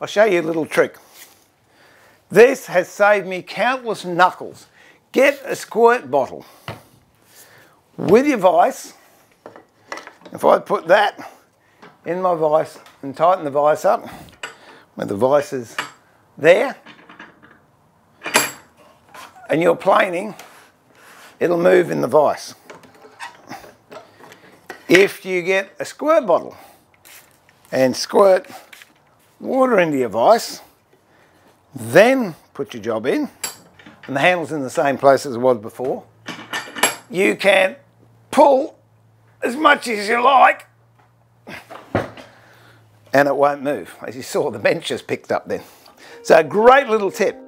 I'll show you a little trick. This has saved me countless knuckles. Get a squirt bottle with your vise. If I put that in my vise and tighten the vise up, where the vise is there, and you're planing, it'll move in the vise. If you get a squirt bottle and squirt water into your vise, then put your job in, and the handle's in the same place as it was before, you can pull as much as you like and it won't move. As you saw, the bench just picked up then. So a great little tip.